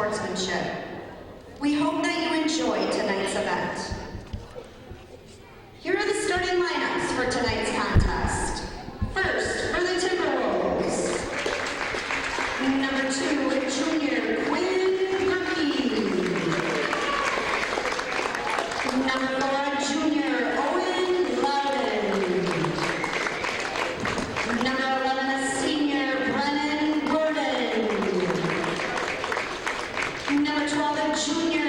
sportsmanship. We hope that you enjoy tonight's event. Here are the starting lineups for tonight's contest. First, for the Timberwolves. Number 2, junior Quinn Gerke. Number 4, junior Logan. Number 11, a senior Gordon. Number 12, a junior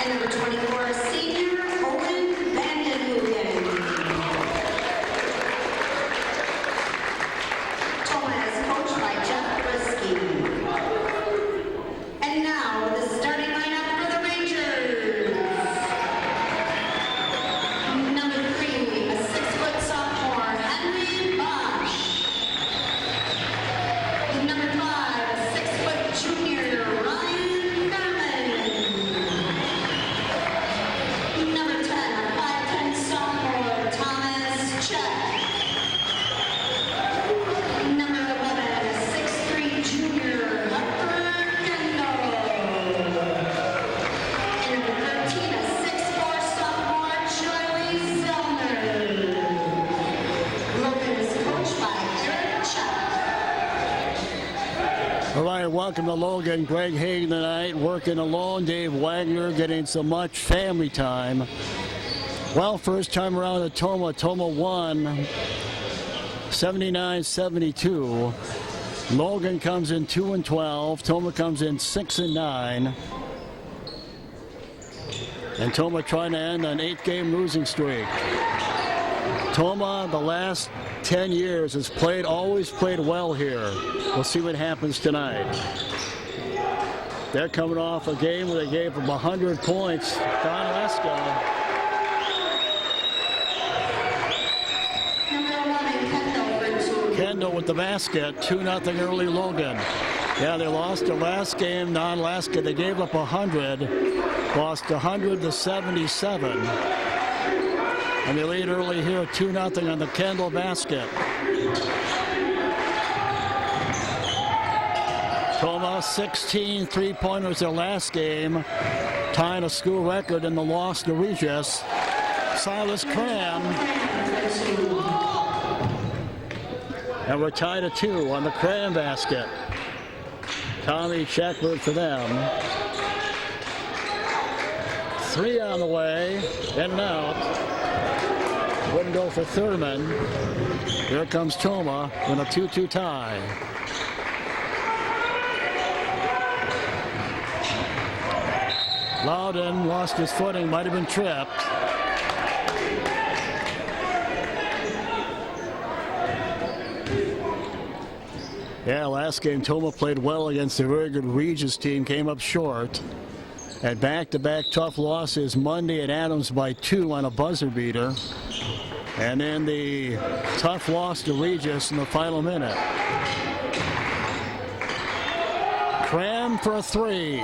and number 24, a senior Tomah is coached by and now the starting lineup for the Rangers. Number 3, a 6-foot sophomore, Henry Bosch. Number 5, a 6-foot junior, Ryan Garman. Number 10, a 5'10" sophomore, Thomas Check. Number 11, a 6'3" junior, Kendall. And number 13, a 6'4" sophomore, Charlie Zellner. Logan is coached by Eric Chuck. All right, welcome to Logan. Greg Hagan tonight, working alone. Dave Wagner getting so much family time. Well, first time around at Tomah. Tomah won 79-72. Logan comes in 2-12. Tomah comes in 6-9. And Tomah trying to end an 8-game losing streak. Tomah, the last 10 years, has always played well here. We'll see what happens tonight. They're coming off a game where they gave them 100 points. Don Leska. Kendall with the basket, 2-0 early Logan. Yeah, they lost their last game, non-Alaska. They gave up 100, lost 100-77. And they lead early here, 2-0 on the Kendall basket. Tomah, 16 three-pointers their last game, tying a school record in the loss to Regis. Silas Cram. And we're tied at 2 on the Cram basket. Tommy Shackford for them. 3 on the way, in and out. Wouldn't go for Thurman. Here comes Tomah in a 2-2 tie. Loudon lost his footing, might have been tripped. Yeah, last game Tomah played well against a very good Regis team, came up short. And back-to-back tough losses Monday at Adams by 2 on a buzzer beater. And then the tough loss to Regis in the final minute. Cram for a 3.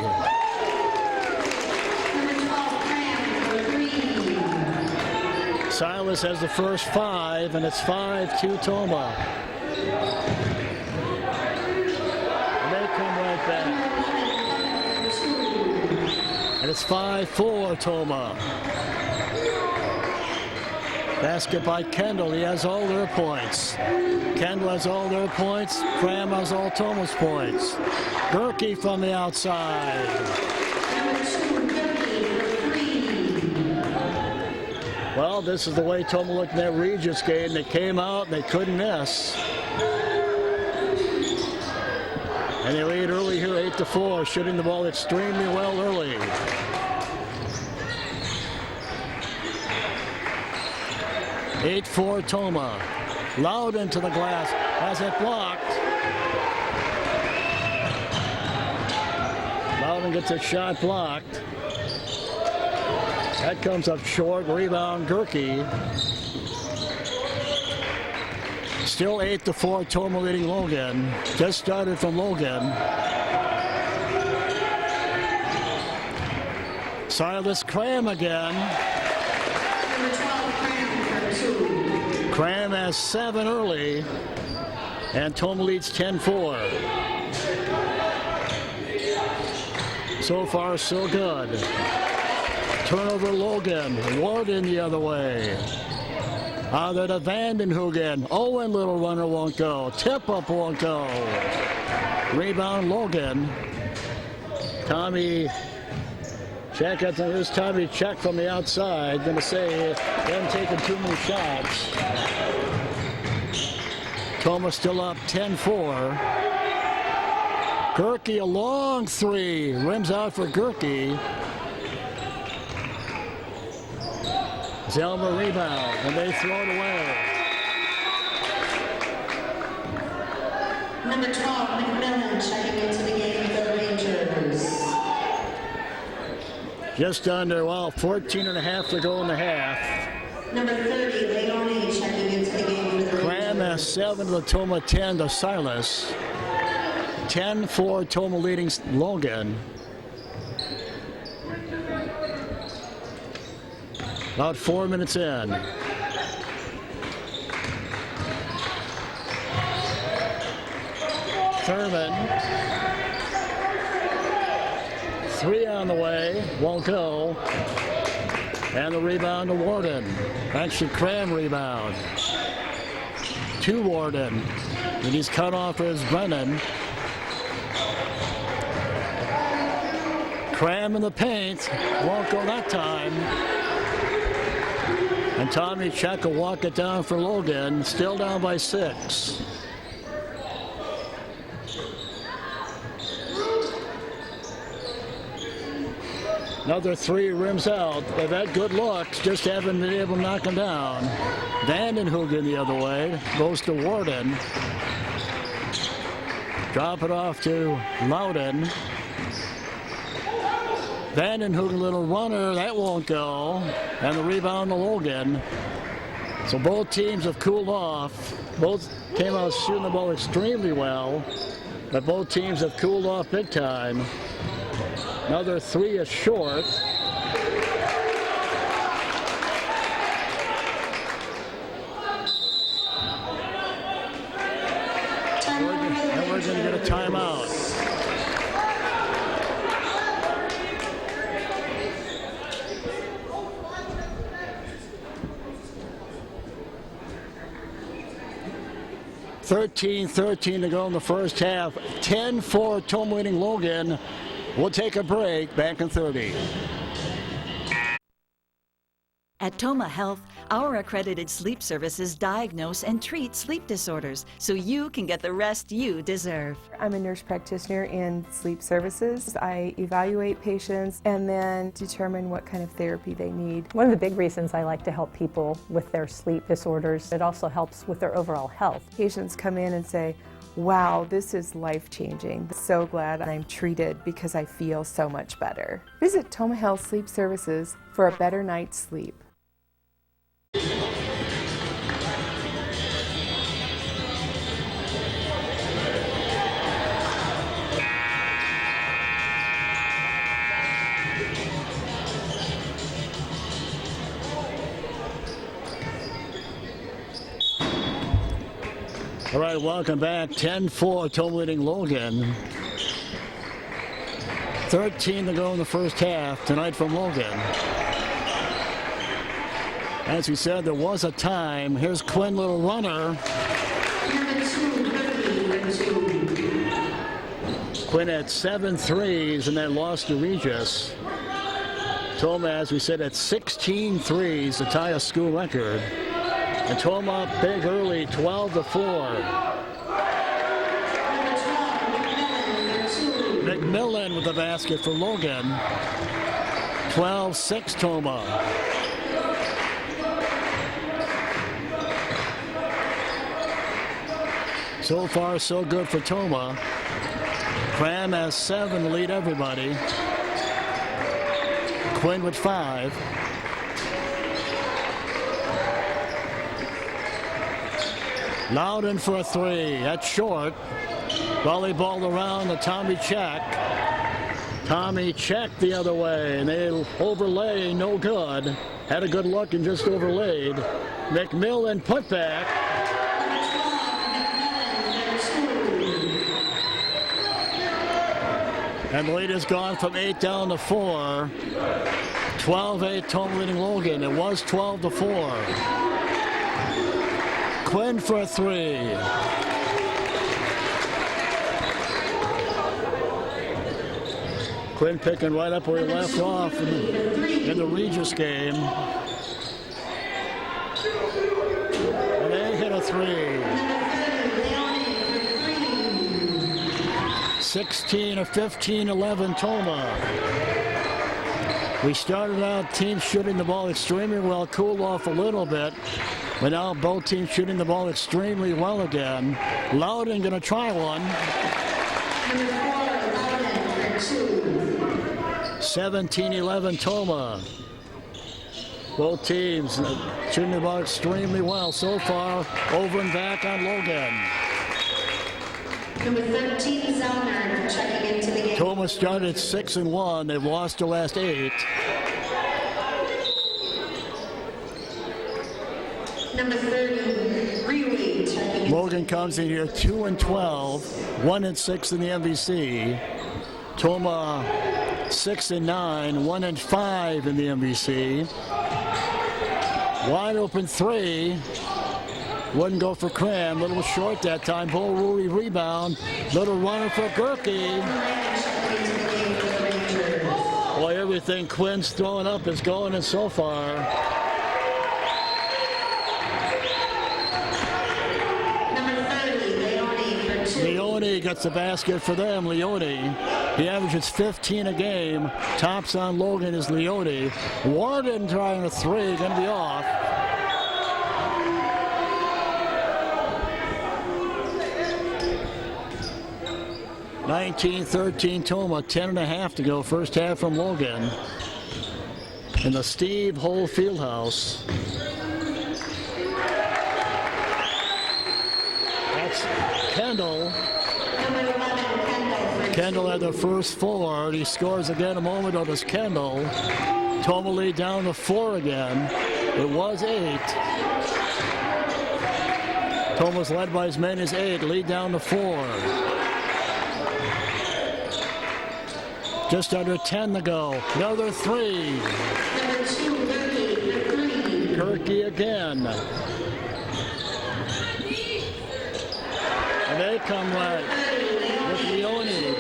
Silas has the first 5, and it's 5-2 Tomah. And they come right back. And it's 5-4 Tomah. Basket by Kendall. He has all their points. Kendall has all their points. Cram has all Tomah's points. Gerke from the outside. Well, this is the way Tomah looked in that Regis game. They came out and they couldn't miss. And they lead early here, 8-4, shooting the ball extremely well early. (8-4) Tomah. Loudon to the glass, has it blocked. Loudon gets a shot blocked. That comes up short. Rebound, Gerke. Still 8-4. Tomah leading Logan. Just started from Logan. Silas Cram again. Number 12, Cram for 2. Cram has 7 early. And Tomah leads 10-4. So far, so good. Turnover Logan. Warden the other way. Out there to Vandenhoogen. Owen, little runner, won't go. Tip up won't go. Rebound Logan. Tommy check at this Tommy check from the outside. Gonna say them taking too many shots. Tomah still up 10-4. Gerke a long three. Rims out for Gerke. Zelma rebound, and they throw it away. Number 12, McMillan checking into the game for the Rangers. Just under, 14 and a half to go in the half. Number 30, Leone checking into the game for the Rangers. Graham has 7 to the Tomah, 10 to Silas. 10-4, Tomah leading Logan. About 4 minutes in. Thurman. 3 on the way. Won't go. And the rebound to Warden. Actually, Cram rebound. To Warden. And he's cut off as Brennan. Cram in the paint. Won't go that time. And Tommy Check will walk it down for Logan. Still down by 6. Another 3 rims out. They've had good looks, just haven't been able to knock them down. Vandenhoogen the other way. Goes to Warden. Drop it off to Loudon. Vandenhoogen, little runner, that won't go. And the rebound to Logan. So both teams have cooled off. Both came out shooting the ball extremely well. But both teams have cooled off big time. Another 3 is short. And we're going to get a timeout. .13 to go in the first half. 10-4, Tomah winning Logan. We'll take a break. Back in 30. At Tomah Health, our accredited sleep services diagnose and treat sleep disorders so you can get the rest you deserve. I'm a nurse practitioner in sleep services. I evaluate patients and then determine what kind of therapy they need. One of the big reasons I like to help people with their sleep disorders, it also helps with their overall health. Patients come in and say, wow, this is life-changing. So glad I'm treated because I feel so much better. Visit Tomah Health Sleep Services for a better night's sleep. All right, welcome back. 10-4, Tomah leading Logan. 13 to go in the first half tonight from Logan. As we said, there was a time. Here's Quinn, little runner. Quinn had 7 threes and then lost to Regis. Tomah, as we said, had 16 threes to tie a school record. And Tomah big early, 12-4. McMillan with the basket for Logan. 12-6 Tomah. So far, so good for Tomah. Cram has 7 to lead everybody. Quinn with 5. Loudon for a 3. That's short. Volleyball around to Tommy Check. Tommy Check the other way, and they overlay, no good. Had a good look and just overlaid. McMillan put back. And the lead has gone from 8 down to 4. 12-8 Tomah leading Logan. It was 12-4. Quinn for a 3. Quinn picking right up where he left off in the Regis game. And they hit a 3. 16-15-11 Tomah. We started out teams shooting the ball extremely well, cooled off a little bit, but now both teams shooting the ball extremely well again. Loudon gonna try one. 17-11 Tomah. Both teams shooting the ball extremely well so far. Over and back on Logan. Number 13, Zellner, checking into the game. Tomah started 6-1. They've lost their last 8. Number 30, Rewe, checking in. Logan comes in here 2-12, 1-6 in the MVC. Tomah 6-9, 1-5 in the MVC. Wide open 3. Wouldn't go for Cram. Little short that time. Bull Rui rebound. Little runner for Gerke. Boy, everything Quinn's throwing up is going in so far. Number 30, Leone for 2. Leone gets the basket for them. Leone. He averages 15 a game. Tops on Logan is Leone. Warden trying a 3. Going to be off. 19-13 Tomah, 10.5 to go. First half from Logan. In the Steve Hull Fieldhouse. That's Kendall. Kendall had the first 4. He scores again a moment on his Kendall. Tomah lead down to 4 again. It was 8. Tomah's led by as many as 8. Lead down to 4. Just under 10 to go. Another 3. Number 2, Gerke. Gerke again. And they come right with Leone.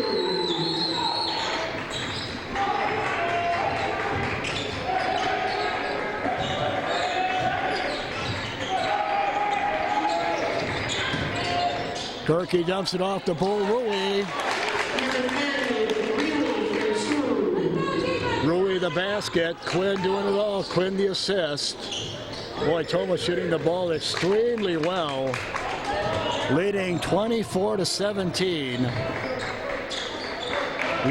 Gerke dumps it off to Bull Rui. Rui the basket. Quinn doing it all. Quinn the assist. Boy, Tomah shooting the ball extremely well. Leading 24-17.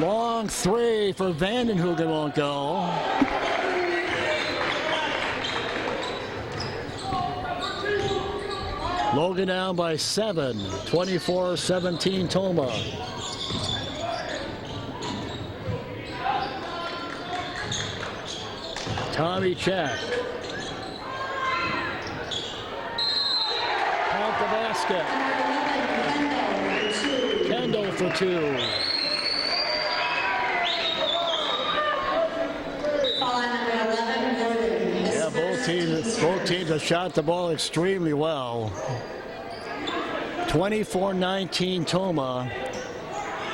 Long 3 for Vandenhoogen won't go. Logan down by 7. 24-17 Tomah. Tommy check. Count the basket. Kendall for 2. Yeah, both teams have shot the ball extremely well. 24-19 Tomah.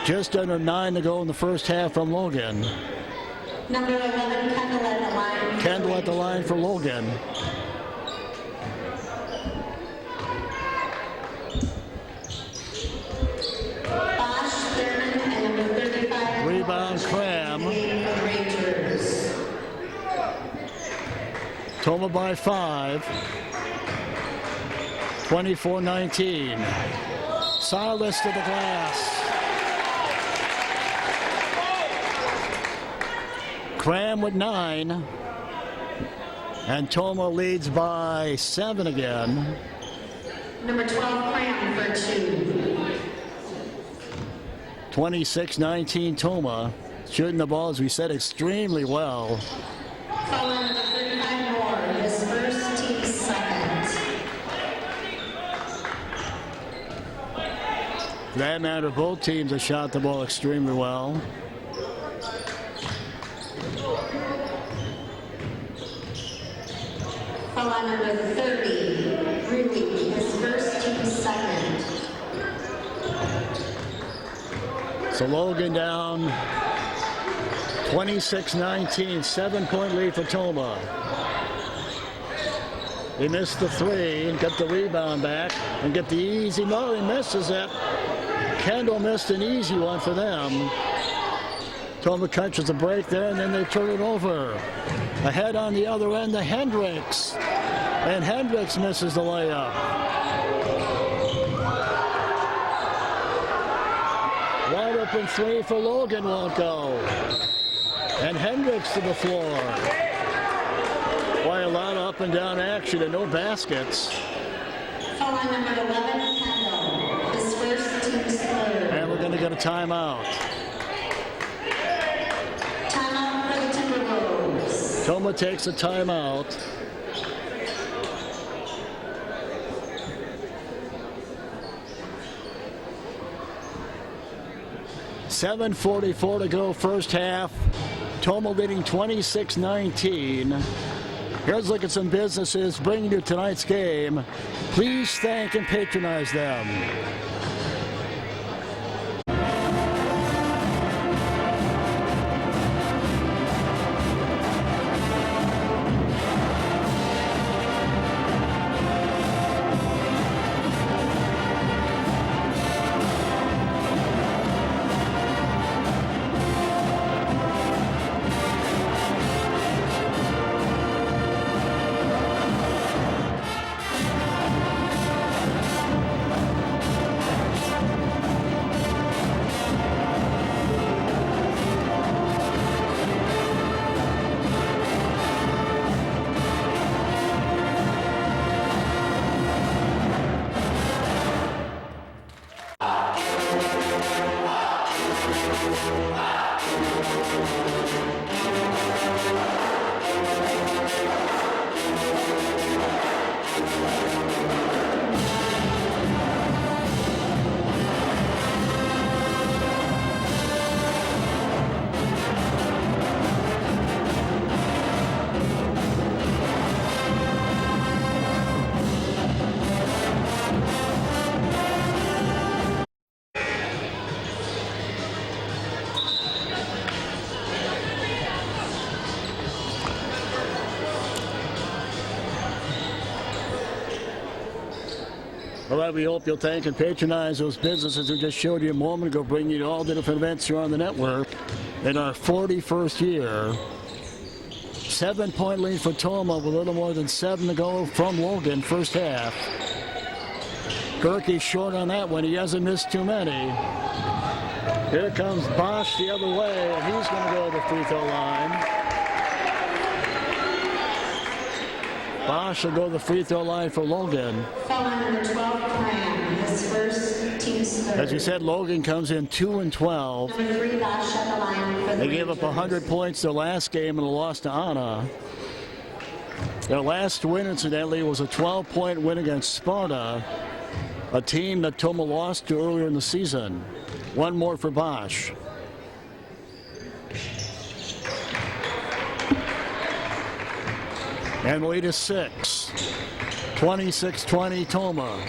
Just under 9 to go in the first half from Logan. Number 11, Kendall at the line. Kendall at the line for Logan. Bosch, Thurman, and number 35. Rebound Cram. Rangers. Tomah by 5. 24-19. Silas to the glass. Cram with 9. And Tomah leads by 7 again. Number 12, Cram for 2. 26-19 Tomah. Shooting the ball, as we said, extremely well. Following number 35, Moore, his first, team second. For that matter, both teams have shot the ball extremely well. on number 30, Ruby, his first team second. So Logan down 26-19, 7-point lead for Tomah. He missed the three and got the rebound back and get the easy. No, he misses it. Kendall missed an easy one for them. Tomah catches a break there, and then they turn it over. Ahead on the other end to Hendricks. And Hendricks misses the layup. Wide open three for Logan won't go. And Hendricks to the floor. Boy, a lot of up and down action and no baskets. Foul on number 11, Kendall, his first team's third. And we're going to get a timeout. Timeout for the Timberwolves. Tomah takes a timeout. .7:44 to go first half. Tomah leading 26-19. Here's a look at some businesses bringing you tonight's game. Please thank and patronize them. All right, we hope you'll thank and patronize those businesses we just showed you a moment ago, bringing you all the different events here on the network in our 41st year. 7-point lead for Tomah with a little more than 7 to go from Logan first half. Gerke short on that one. He hasn't missed too many. Here comes Bosch the other way, and he's going to go to the free throw line. Bosch will go to the free throw line for Logan. Foul on number 12, Cram, his first team's third. As you said, Logan comes in 2-12. Number 3, Bosch at the line for the They gave up 100 points their last game in a loss to Anna. Their last win, incidentally, was a 12-point win against Sparta, a team that Tomah lost to earlier in the season. One more for Bosch. And lead is 6. 26-20 Tomah.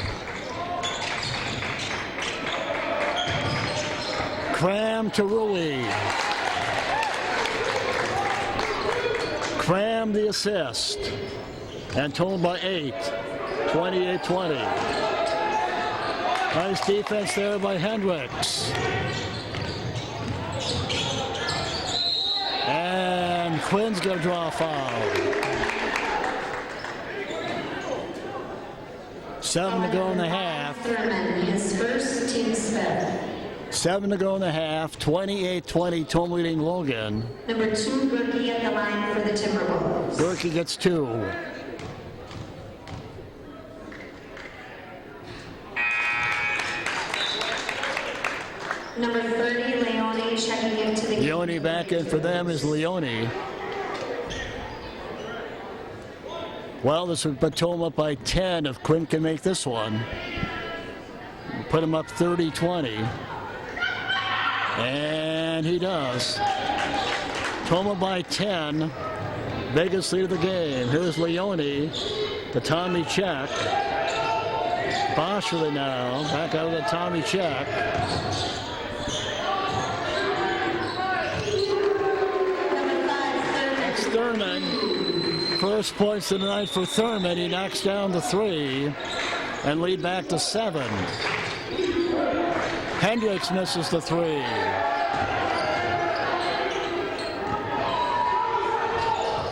Cram to Rui. Cram the assist. And Tomah by 8. 28-20. Nice defense there by Hendricks. And Quinn's going to draw a foul. 7 to go in the half. Thurman, his first team's fifth. 7 to go in the half. 28-20, Tomah leading Logan. Number 2, Gerke at the line for the Timberwolves. Gerke gets 2. Number 30, Leone checking into the game. Leone back in for them is Leone. Well, this would put Tomah up by 10 if Quinn can make this one. Put him up 30-20. And he does. Tomah by 10. Biggest lead of the game. Here's Leone. to Tommy Check. Boschley now, back out of the Tommy Check. That's Thurman. First points of the night for Thurman. He knocks down to 3 and lead back to 7. Hendricks misses the 3.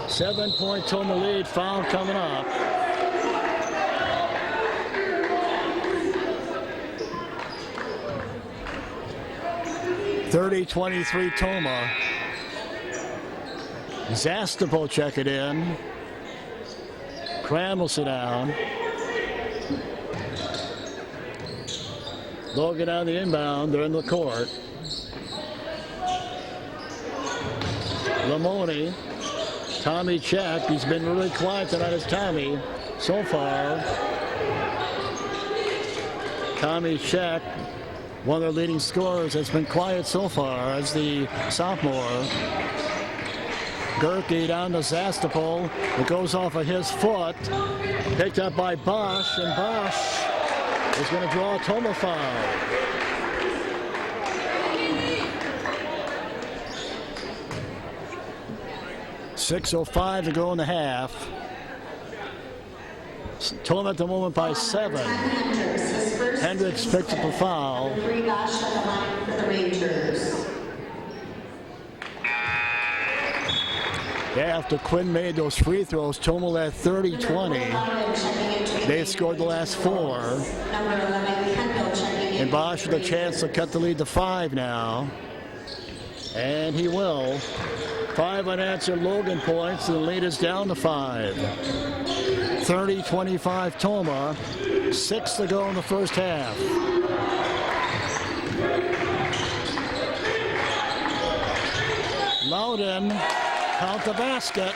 Seven-point Tomah lead. Foul coming up. (30-23) Tomah. Zastapel check it in. Cram will sit down. Logan on the inbound. They're in the court. Lamoni. Tommy Check. He's been really quiet tonight as Tommy so far. Tommy Check, one of their leading scorers, has been quiet so far as the sophomore. Gerke down to Zastapel. It goes off of his foot. Picked up by Bosch, and Bosch is going to draw a Tomah foul. .6:05 to go in the half. Tomah at the moment by 7. Hendricks picked up a foul. Free Bosch at the line for the Rangers. Yeah, after Quinn made those free throws, Tomah led 30-20. They've scored the last 4. And Bosch with a chance to cut the lead to 5 now. And he will. 5 unanswered Logan points, and the lead is down to 5. 30-25 Tomah. 6 to go in the first half. Loudon, count the basket.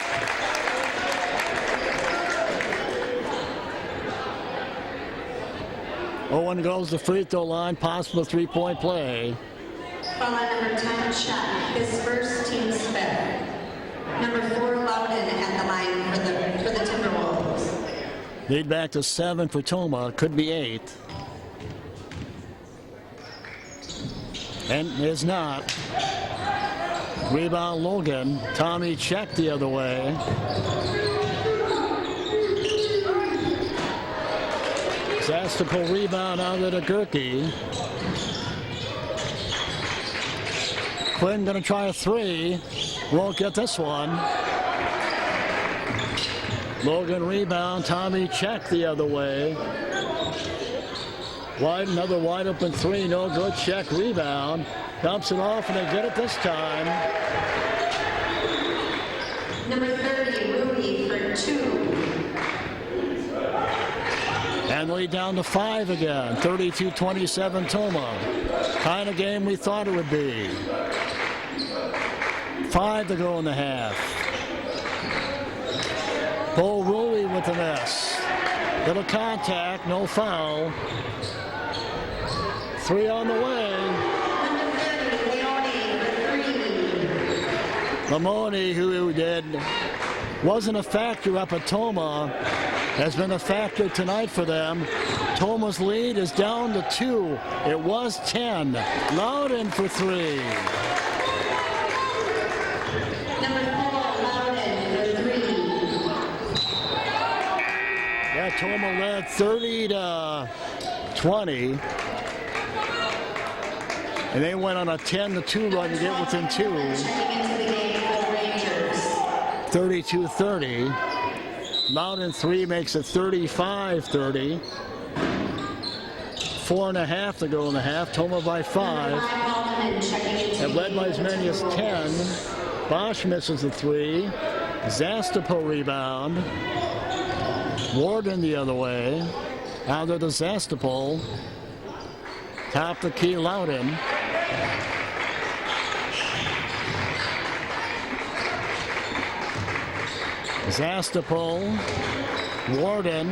Owen goes to free throw line, possible 3-point play. Foul on number 10, Check, his first, team's 5th. Number 4, Loudon at the line for the Timberwolves. Lead back to 7 for Tomah. Could be 8. And is not. Rebound Logan. Tommy Check the other way. Zastapel rebound out of the Gerke. Quinn going to try a 3. Won't get this one. Logan rebound. Tommy Check the other way. Another wide open 3. No good. Check rebound. Dumps it off, and they get it this time. Number 30, Rudy for 2. And lead down to 5 again. 32-27 Tomah. Kind of game we thought it would be. 5 to go in the half. Bo Rulli with the miss. Little contact, no foul. 3 on the way. Lamoni, who wasn't a factor up at Tomah, has been a factor tonight for them. Tomah's lead is down to 2. It was 10. Loudon for 3. Number 4, Loudon for 3. Yeah, Tomah led 30-20. And they went on a 10-2 run to get within 2. 32-30. Loudon 3 makes it 35-30. 4.5 to go in the half. Tomah by 5. And led by as many as 10. Bosch misses the 3. Zastapel rebound. Warden the other way. Out of the Zastapel. Top the key Loudon. Zastapel, Warden,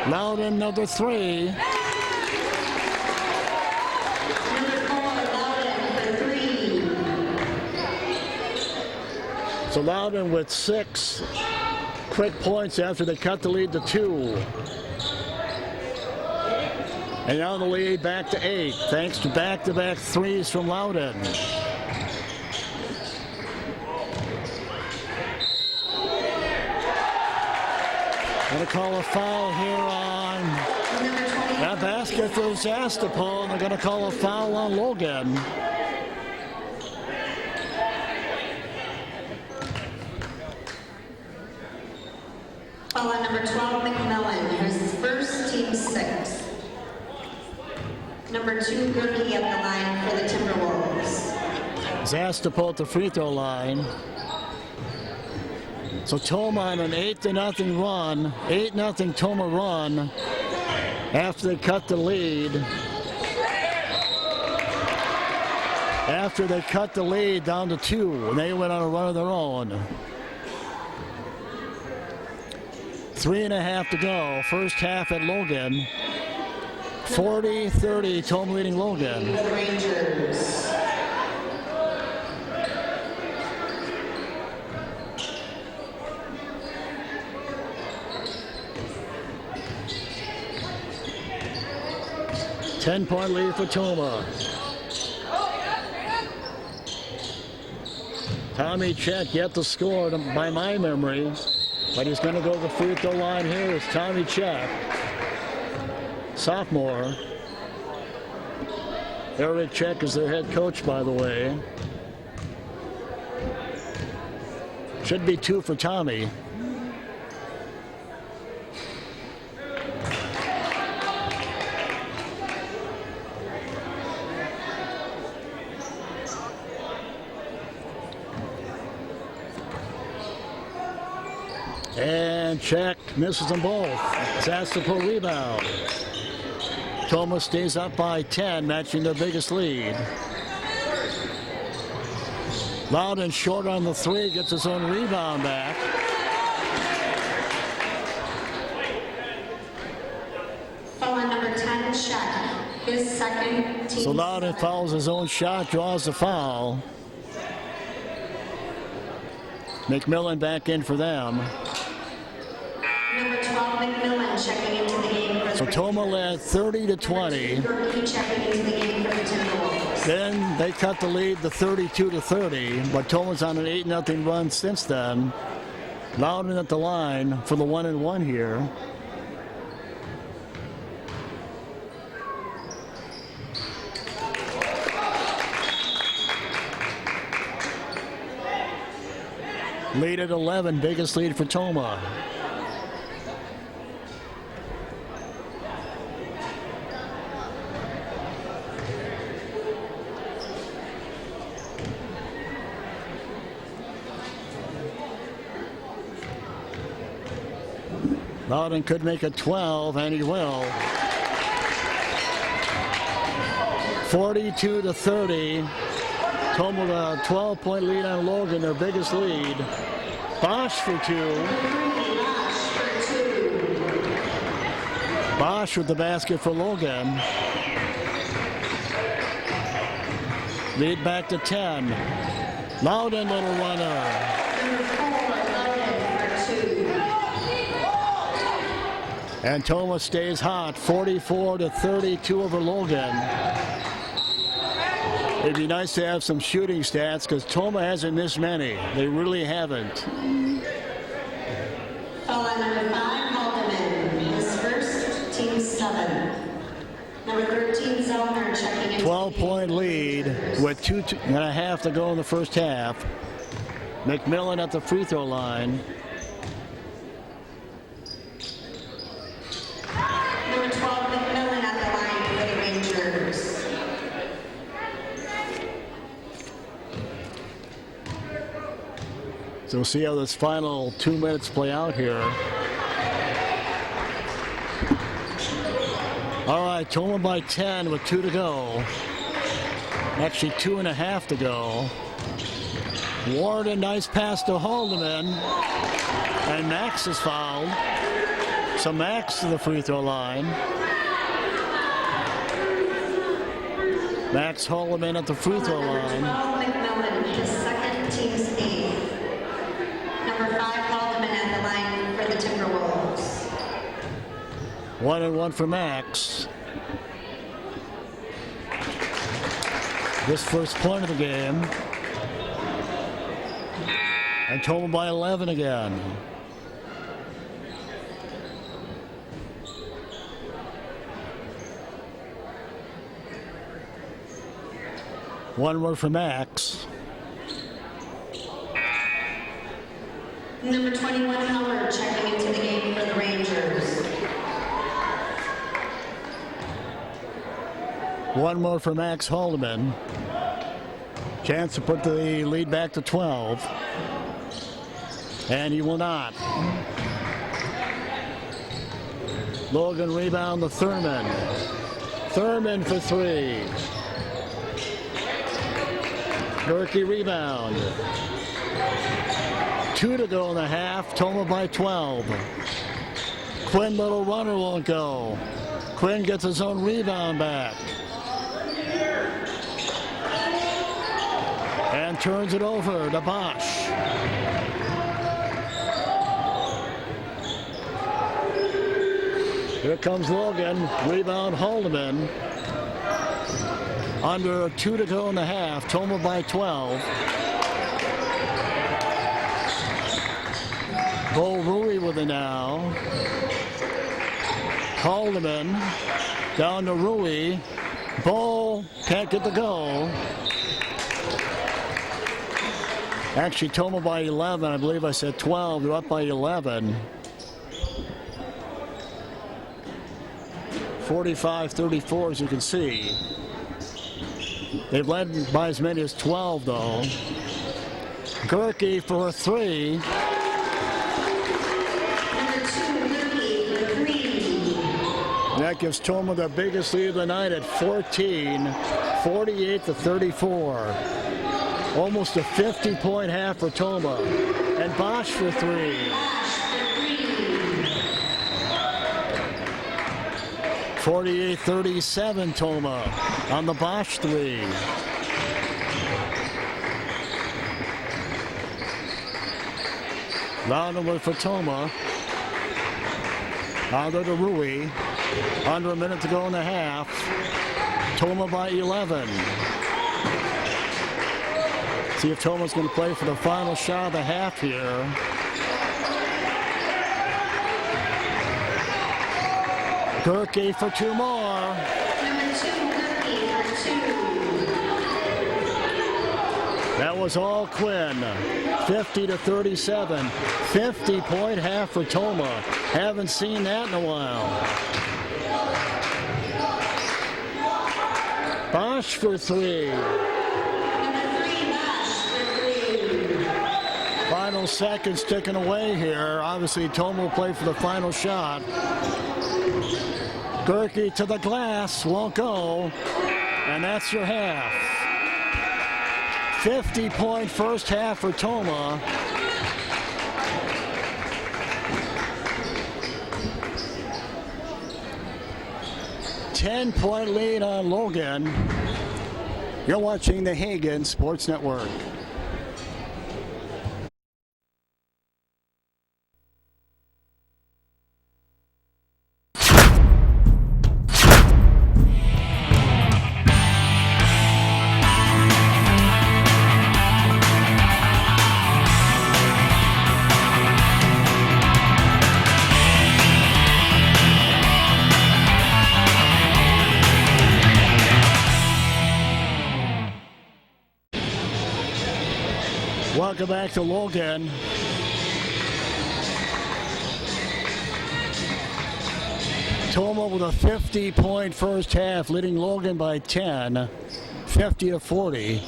Loudon, number 3. Number 4, Loudon for 3. So Loudon with 6. quick points after they cut the lead to 2. And now the lead back to 8, thanks to back-to-back threes from Loudon. Going to call a foul here on that basket for Zastapol, and they're going to call a foul on Logan. Foul on number 12, McMillan, who's first, team 6. Number 2, Gerke at the line for the Timberwolves. Zastapol at the free throw line. So Tomah on an 8-0 run, 8-0 Tomah run after they cut the lead. After they cut the lead down to 2, and they went on a run of their own. 3.5 to go, first half at Logan. 40-30, Tomah leading Logan. The Rangers. Ten-point lead for Tomah. Tommy Chet yet to score by my memory, but he's going to go to the free throw line here. Is Tommy Chet, sophomore. Eric Chet is their head coach, by the way. Should be 2 for Tommy. And check, misses them both. Zastapol rebound. Tomah stays up by 10, matching their biggest lead. Loudon short on the 3, gets his own rebound back. Foul on number 10, Shaq, his second, team So Loudon 7. fouls his own shot, draws the foul. McMillan back in for them. Number 12, McMillan checking into the game for the So Tomah led 30-20. Gerke checking into the game for the Timberwolves. Then they cut the lead to 32-30, but Tomah's on an 8-0 run since then. Loudon at the line for the 1-1 here. Lead at 11, biggest lead for Tomah. Loudon could make it 12, and he will. 42-30. Tomah with a 12-point lead on Logan, their biggest lead. Bosch for 2. Bosch with the basket for Logan. Lead back to 10. Loudon, little runner. And Tomah stays hot, 44-32 over Logan. It'd be nice to have some shooting stats because Tomah hasn't missed many. They really haven't. Foul on number 5, Haldeman, his first, team 7. Number 13, Zellner checking in. 12-point lead with 2.5 to go in the first half. McMillan at the free throw line. Number 12, McMillan at the line for the Rangers. So we'll see how this final 2 minutes play out here. All right, Tomah by 10 with 2 to go. Actually 2.5 to go. Ward, a nice pass to Haldeman. And Max is fouled. So Max to the free throw line. Max Haldeman at the free throw line. Number 12, McMillan, his second, team's 8. Number 5, Haldeman at the line 1-1 for Max. This first point of the game. And Tomah by 11 again. One word for Max. Number 21, Howard, checking into the game for the Rangers. One more for Max Haldeman. Chance to put the lead back to 12. And he will not. Logan rebound to Thurman. Thurman for three. Gerke rebound. 2 to go in the half. Tomah by 12. Quinn, little runner, won't go. Quinn gets his own rebound back. And turns it over to Bosch. Here comes Logan. Rebound Haldeman. Under 2 to go in the half. Tomah by 12. Bo Rui with it now. Haldeman down to Rui. Bo can't get the goal. Actually, Tomah by 11. I believe I said 12. They're up by 11. 45-34, as you can see. They've led by as many as 12, though. Gerke for three. That gives Tomah the biggest lead of the night at 14, 48-34. Almost a 50-point half for Tomah. And Bosch for three. 48-37 Tomah on the Bosch three. Loudon for Tomah. Under to Rui. Under a minute to go in the half. Tomah by 11. See if Tomah's going to play for the final shot of the half here. Gerke for two more. Number 2, Gerke for 2. That was all Quinn. 50-37. 50-point half for Tomah. Haven't seen that in a while. Bosch for three. Number 3, Bosch for 3. Final seconds ticking away here. Obviously, Tomah will play for the final shot. Gerke to the glass, won't go. And that's your half. 50-point first half for Tomah. Ten-point lead on Logan. You're watching the Hagen Sports Network. Welcome back to Logan. Tomah with a 50-point first half, leading Logan by 10, 50-40.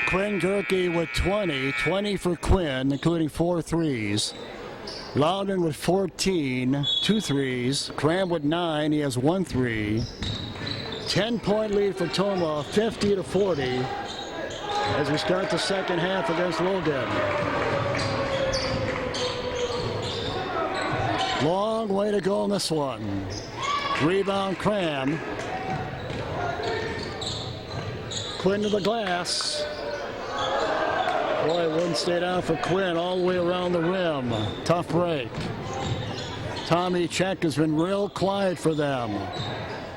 Quinn Gerke with 20 for Quinn, including 4 threes. Loudon with 14, 2 threes. Cram with 9, he has 1 3. 10-point lead for Tomah, 50-40. As we start the second half against Logan. Long way to go in this one. Rebound Cram. Quinn to the glass. Boy, it wouldn't stay down for Quinn all the way around the rim. Tough break. Tommy Check has been real quiet for them.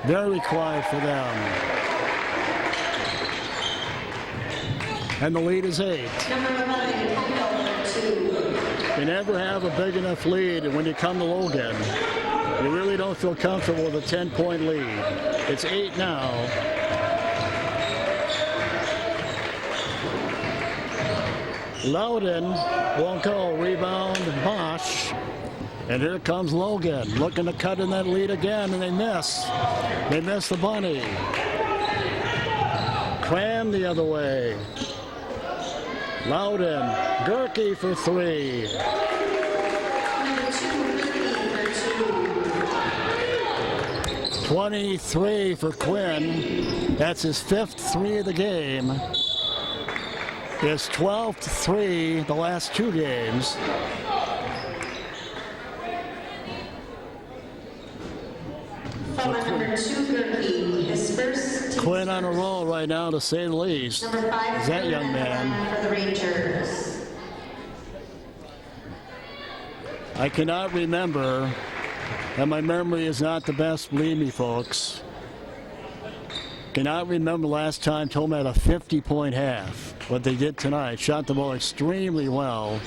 Very quiet for them. And the lead is 8. You never have a big enough lead when you come to Logan. You really don't feel comfortable with a 10-point lead. It's 8 now. Loudon won't go. Rebound, Bosch. And here comes Logan, looking to cut in that lead again, and they miss. They miss the bunny. Cram the other way. Loudon, Gerke for 3. 23 for Quinn. That's his 5th 3 of the game. His 12th 3 the last 2 games. Number 2, Gerke, his first team. Quinn on a roll right now, to say the least. Number 5 is that young man. For the Rangers. I cannot remember, and my memory is not the best, believe me, folks. Cannot remember last time Tomah had a 50-point half. What they did tonight, shot the ball extremely well.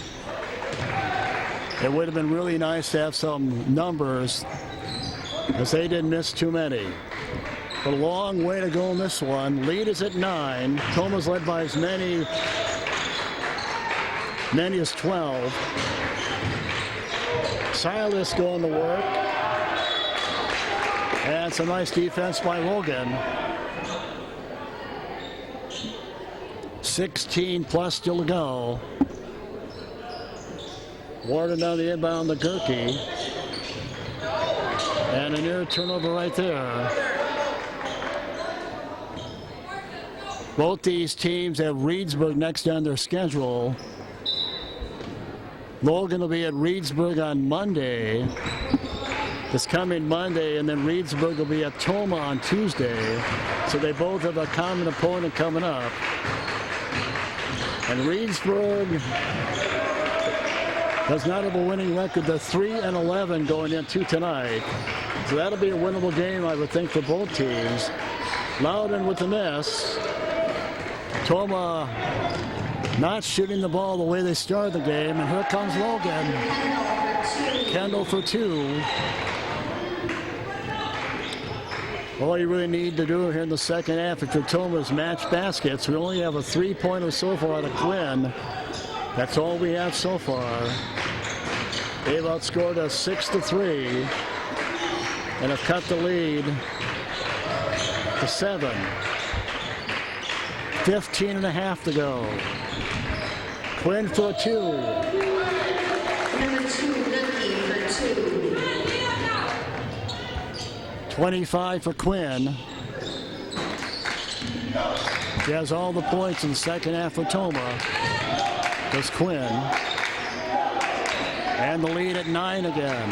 It would have been really nice to have some numbers, because they didn't miss too many. But a long way to go in this one. Lead is at 9. Tomah's led by as many as 12. Silas going to work. And some nice defense by Logan. 16 plus still to go. Warden down the inbound to Gerke. And a near turnover right there. Both these teams have Reedsburg next on their schedule. Logan will be at Reedsburg on Monday, this coming Monday, and then Reedsburg will be at Tomah on Tuesday. So they both have a common opponent coming up. And Reedsburg does not have a winning record. They're 3-11 going into tonight. So that'll be a winnable game, I would think, for both teams. Loudon with the miss. Tomah not shooting the ball the way they started the game. And here comes Logan. Kendall for 2. All you really need to do here in the second half if you're Tomah is match baskets. We only have a 3-pointer so far out of Quinn. That's all we have so far. They've outscored us 6-3 and have cut the lead to 7. 15.5 to go. Quinn for 2. Number 2, Gerke for 2. 25 for Quinn. He has all the points in the second half for Tomah. Does Quinn. And the lead at 9 again.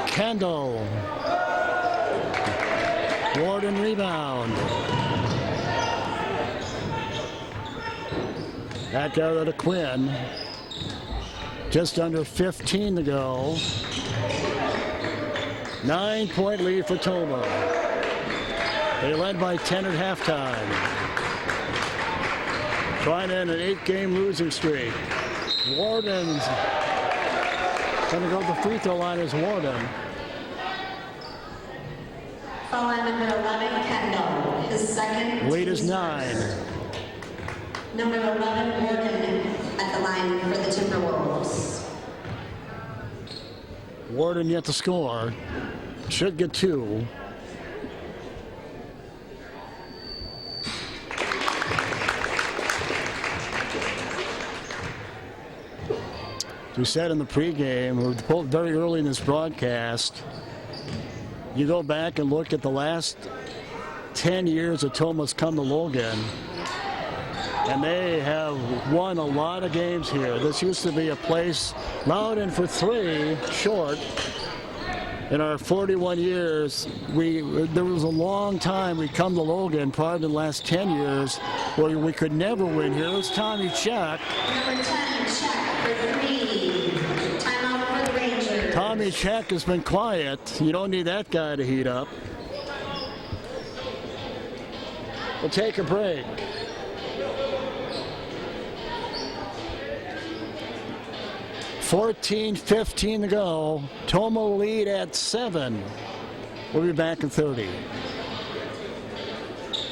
Kendall. Warden rebound. Back out to Quinn. Just under 15 to go. 9-point lead for Tomah. They led by 10 at halftime. Trying to end an 8-game losing streak. Warden's going to go to the free throw line as Warden. Foul on number 11, Kendall. His second. Lead is 9. Number 11, Warden at the line for the Timberwolves. Warden yet to score. Should get 2. We said in the pregame, we're very early in this broadcast, you go back and look at the last 10 years that Tomah's come to Logan, and they have won a lot of games here. This used to be a place, Loudon for 3, short. In our 41 years, there was a long time we'd come to Logan, probably in the last 10 years, where we could never win here. It was Tommy Check. Number 10, Check for Tommy Check has been quiet. You don't need that guy to heat up. We'll take a break. .15 to go. Tomah lead at 7. We'll be back in 30.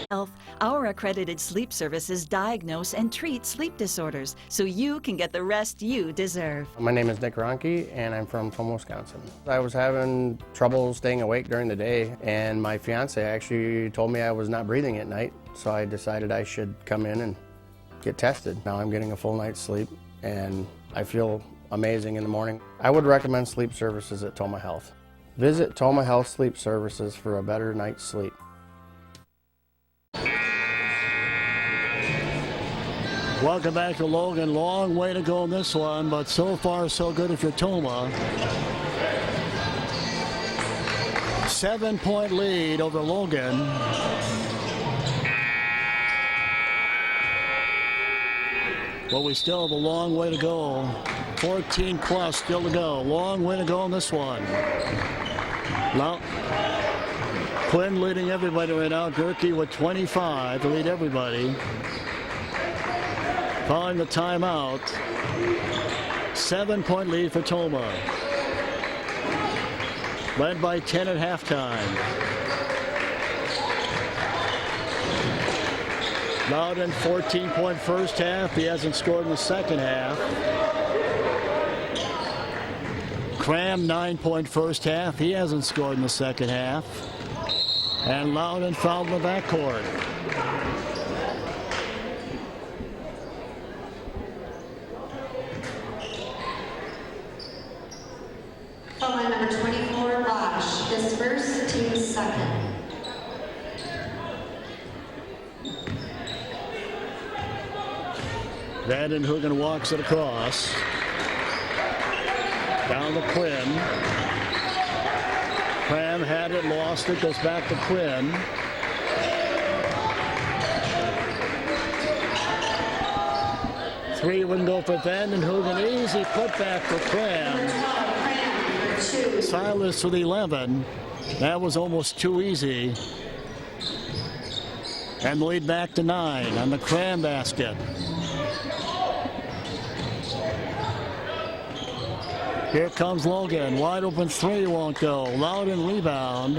Health, our accredited sleep services diagnose and treat sleep disorders so you can get the rest you deserve. My name is Quinn Gerke, and I'm from Tomah, Wisconsin. I was having trouble staying awake during the day, and my fiance actually told me I was not breathing at night, so I decided I should come in and get tested. Now I'm getting a full night's sleep, and I feel amazing in the morning. I would recommend sleep services at Tomah Health. Visit Tomah Health Sleep Services for a better night's sleep. Welcome back to Logan. Long way to go in this one, but so far so good if you're Tomah. 7-point lead over Logan. But we still have a long way to go. 14 plus still to go. Long way to go in this one. Now, Quinn leading everybody right now. Gerke with 25 to lead everybody. Following the timeout, 7-point lead for Tomah. Led by 10 at halftime. Loudon 14-point first half. He hasn't scored in the second half. Cram 9-point first half. He hasn't scored in the second half. And Loudon fouled in the backcourt. Foul line number 24, Bosch. His first, team's second. Vandenhoogen walks it across. Down to Quinn. Cram had it, lost it, goes back to Quinn. Three wouldn't go for Vandenhoogen. Easy putback for Cram. Silas with 11. That was almost too easy. And the lead back to 9 on the Cram basket. Here comes Logan. Wide open three won't go. Loudon rebound.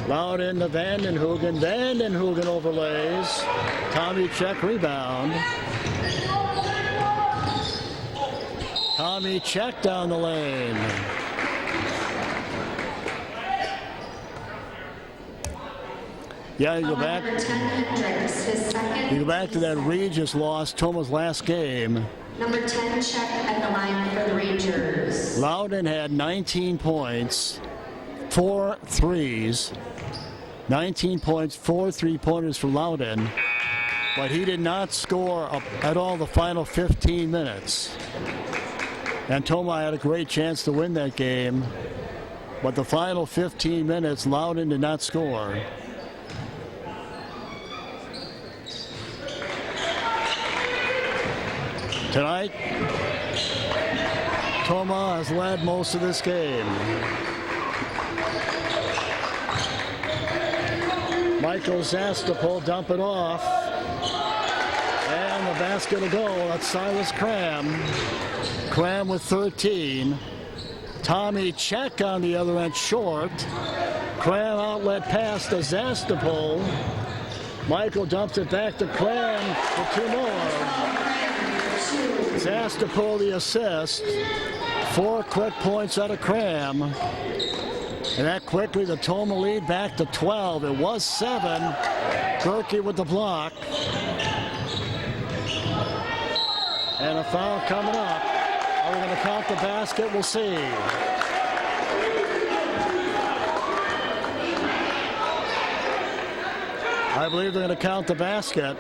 Loudon to Vandenhoogen. Vandenhoogen overlays. Tommy Check rebound. Tommy Check down the lane. Yeah, you go back. You go back to that Regis loss, Tomah's last game. Number 10, Check at the line for the Rangers. Loudon had 19 points, 4 threes. 19 points, 4 3-pointers for Loudon. But he did not score at all the final 15 minutes. And Tomah had a great chance to win that game. But the final 15 minutes, Loudon did not score. Tonight, Tomah has led most of this game. Michael Zastapol dump it off. And the basket will go. That's Silas Cram. Cram with 13. Tommy Check on the other end short. Cram outlet pass to Zastapol. Michael dumps it back to Cram for 2 more. Zastapol the assist. 4 quick points out of Cram. And that quickly the Tomah lead back to 12. It was 7. Gerke with the block. And a foul coming up. Are we going to count the basket? We'll see. I believe they're going to count the basket.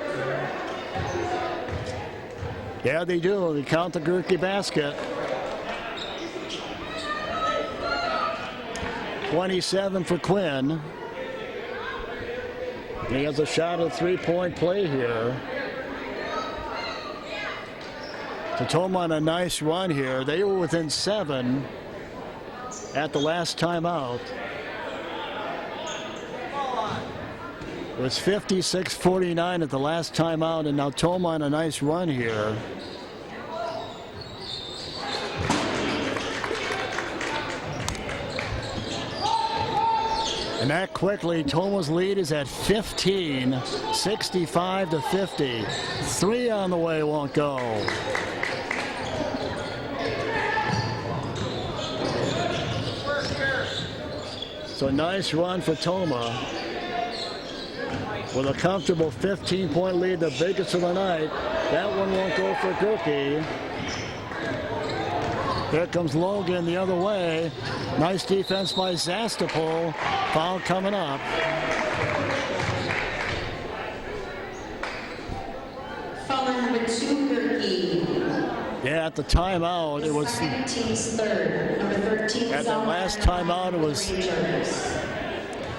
Yeah, they do. They count the Gerke basket. 27 for Quinn. He has a shot at 3-point play here. So Tomah on a nice run here. They were within 7 at the last timeout. It was 56-49 at the last timeout, and now Tomah on a nice run here. And that quickly, Tomah's lead is at 15, 65-50. 3 on the way, won't go. So nice run for Tomah. With a comfortable 15-point lead, the biggest of the night. That one won't go for Gerke. Here comes Logan the other way. Nice defense by Zastapol. Foul coming up. Foul number 2, Gerke. Yeah, at the timeout, it was. Team's third. Number 13. At the last timeout, it was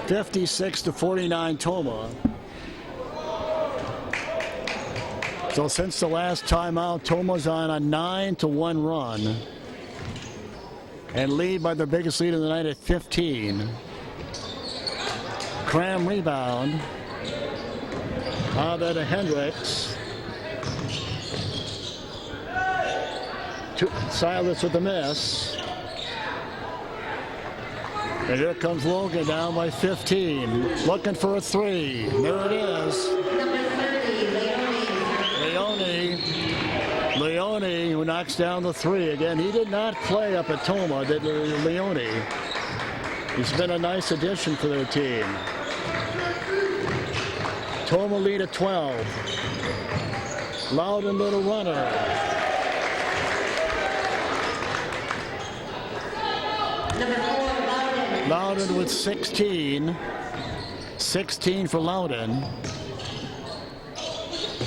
56-49 Tomah. So since the last timeout, Tomah's on a 9-1 run. And lead by their biggest lead of the night at 15. Cram rebound. Out to Hendricks. Silas with the miss. And here comes Logan down by 15. Looking for a 3. There it is. Number 30, Leone, who knocks down the 3. Again, he did not play up at Tomah, did Leone. He's been a nice addition for their team. Tomah lead at 12. Loudon little runner. Number 4, Loudon. Loudon with 16. 16 for Loudon.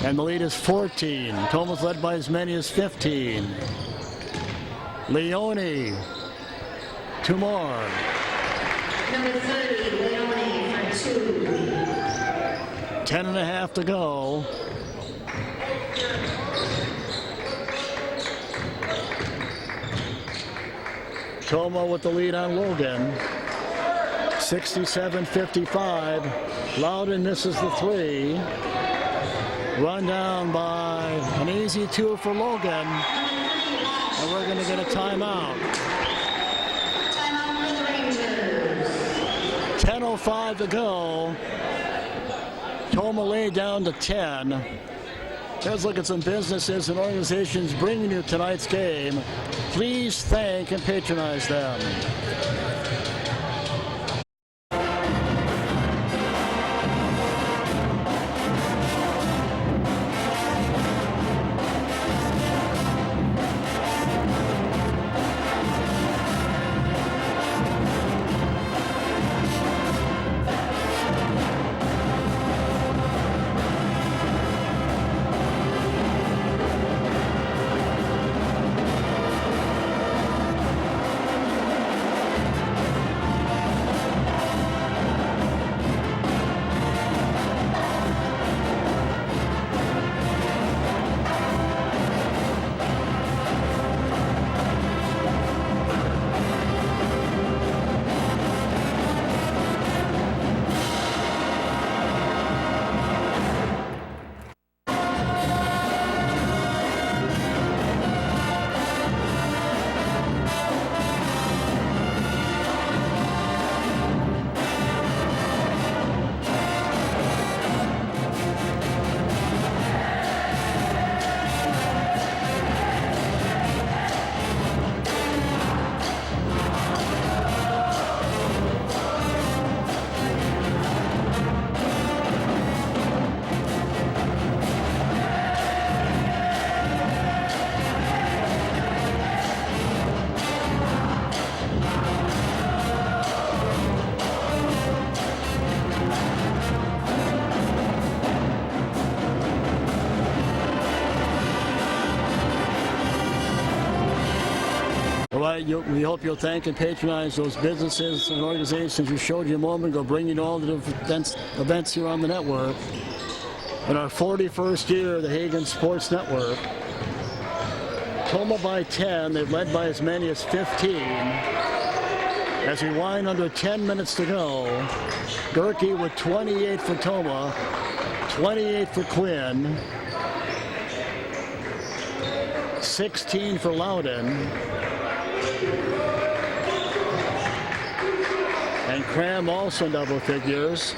And the lead is 14. Tomah's led by as many as 15. Leone. 2 more. Number 30, Leone for 2. 10.5 to go. Tomah with the lead on Logan. 67-55. Loudon misses the 3. Run down by an easy 2 for Logan. And we're going to get a timeout. Timeout for the Rangers. 10:05 to go. Tomah laid down to 10. Let's look at some businesses and organizations bringing you tonight's game. Please thank and patronize them. We hope you'll thank and patronize those businesses and organizations who showed you a moment ago, bringing all the events here on the network. In our 41st year of the Hagen Sports Network. Tomah by 10. They've led by as many as 15. As we wind under 10 minutes to go, Gerke with 28 for Tomah, 28 for Quinn, 16 for Loudon, and Cram also in double figures.